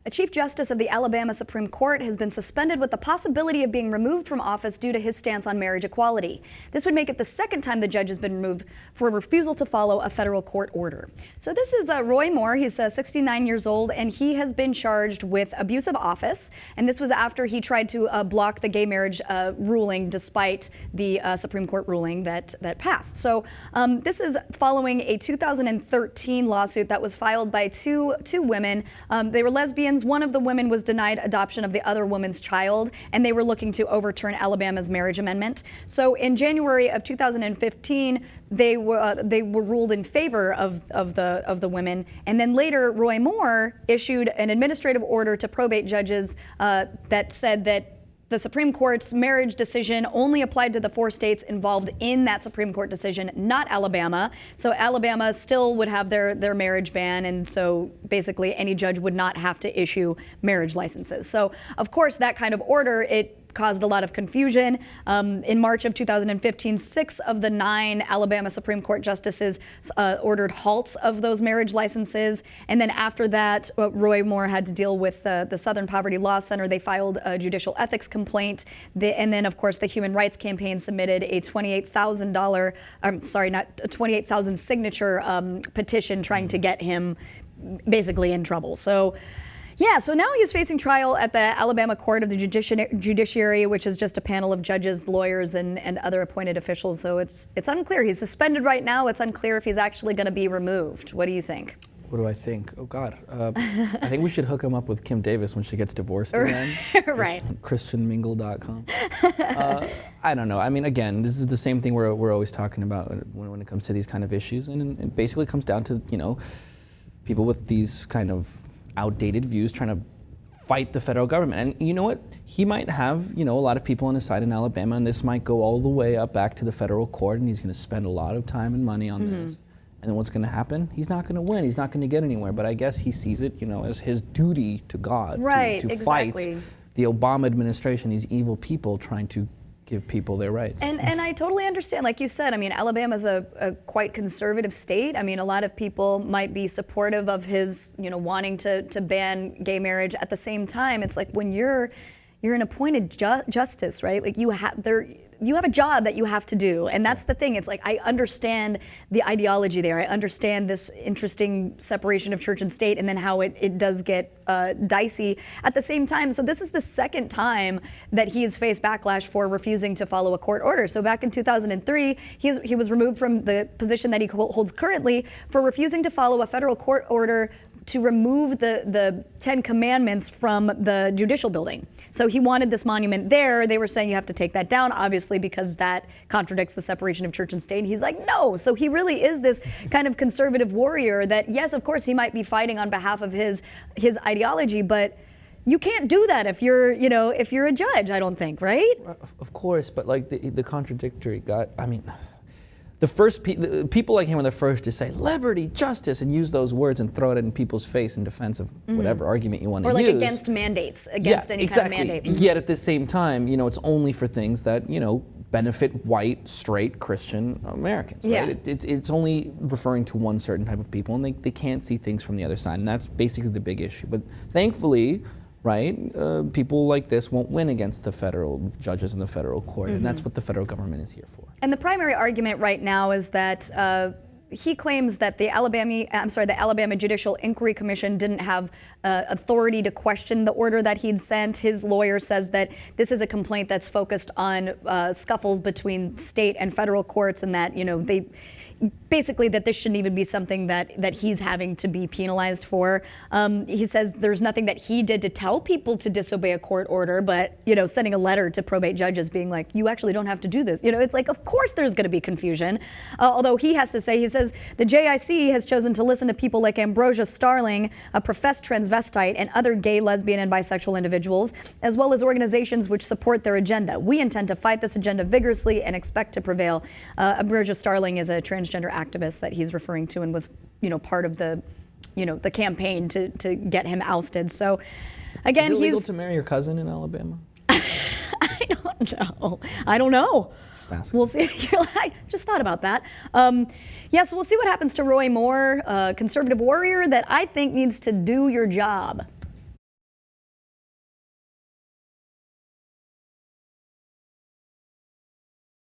A Chief Justice of the Alabama Supreme Court has been suspended with the possibility of being removed from office due to his stance on marriage equality. This would make it the second time the judge has been removed for a refusal to follow a federal court order. So this is Roy Moore. He's 69 years old, and he has been charged with abuse of office. And this was after he tried to block the gay marriage ruling, despite the Supreme Court ruling that passed. So this is following a 2013 lawsuit that was filed by two women. They were lesbians. One of the women was denied adoption of the other woman's child, and they were looking to overturn Alabama's marriage amendment. So in January of 2015, they were ruled in favor of the women, and then later Roy Moore issued an administrative order to probate judges that said that the Supreme Court's marriage decision only applied to the 4 states involved in that Supreme Court decision, not Alabama. So Alabama still would have their marriage ban, and so basically any judge would not have to issue marriage licenses. So of course that kind of order, it caused a lot of confusion. In March of 2015, 6 of the 9 Alabama Supreme Court justices ordered halts of those marriage licenses. And then after that, Roy Moore had to deal with the Southern Poverty Law Center. They filed a judicial ethics complaint. And then, of course, the Human Rights Campaign submitted a $28,000 signature petition trying to get him basically in trouble. So yeah, so now he's facing trial at the Alabama Court of the Judiciary, which is just a panel of judges, lawyers, and other appointed officials. So it's unclear. He's suspended right now. It's unclear if he's actually going to be removed. What do you think? What do I think? Oh, God. I think we should hook him up with Kim Davis when she gets divorced again. Right. ChristianMingle.com. I don't know. I mean, again, this is the same thing we're always talking about when it comes to these kind of issues. And it basically comes down to, people with these kind of outdated views trying to fight the federal government. And you know what? He might have, a lot of people on his side in Alabama, and this might go all the way up back to the federal court, and he's going to spend a lot of time and money on this. And then what's going to happen? He's not going to win. He's not going to get anywhere. But I guess he sees it, as his duty to God to exactly. fight the Obama administration, these evil people trying to give people their rights. And I totally understand. Like you said, I mean, Alabama's a quite conservative state. I mean, a lot of people might be supportive of his, wanting to ban gay marriage. At the same time, it's like when you're an appointed justice, right? Like you have a job that you have to do. And that's the thing. It's like, I understand the ideology there. I understand this interesting separation of church and state, and then how it does get dicey at the same time. So this is the second time that he has faced backlash for refusing to follow a court order. So back in 2003, he was removed from the position that he holds currently for refusing to follow a federal court order to remove the 10 Commandments from the judicial building. So he wanted this monument there. They were saying you have to take that down, obviously, because that contradicts the separation of church and state. And he's like, no. So he really is this kind of conservative warrior that, yes, of course, he might be fighting on behalf of his ideology, but you can't do that if you're a judge, I don't think, right? Of course, but like the contradictory guy, I mean, the people like him are the first to say liberty, justice, and use those words and throw it in people's face in defense of whatever argument you want to use. Or like against mandates, against any kind of mandate. Yet at the same time, it's only for things that, benefit white, straight, Christian Americans, right? Yeah. It's only referring to one certain type of people, and they can't see things from the other side, and that's basically the big issue. But thankfully, right, people like this won't win against the federal judges in the federal court, and that's what the federal government is here for. And the primary argument right now is that he claims that the Alabama Judicial Inquiry Commission didn't have authority to question the order that he'd sent. His lawyer says that this is a complaint that's focused on scuffles between state and federal courts, and that basically that this shouldn't even be something that he's having to be penalized for. He says there's nothing that he did to tell people to disobey a court order, but sending a letter to probate judges being like, you actually don't have to do this. It's like, of course there's going to be confusion. Although he says the JIC has chosen to listen to people like Ambrosia Starling, a professed transvestite, and other gay, lesbian, and bisexual individuals, as well as organizations which support their agenda. We intend to fight this agenda vigorously and expect to prevail. Ambrosia Starling is a transgender activist that he's referring to, and was, part of the campaign to get him ousted. So, again, is it legal to marry your cousin in Alabama? I don't know. We'll see. I just thought about that. So we'll see what happens to Roy Moore, conservative warrior that I think needs to do your job.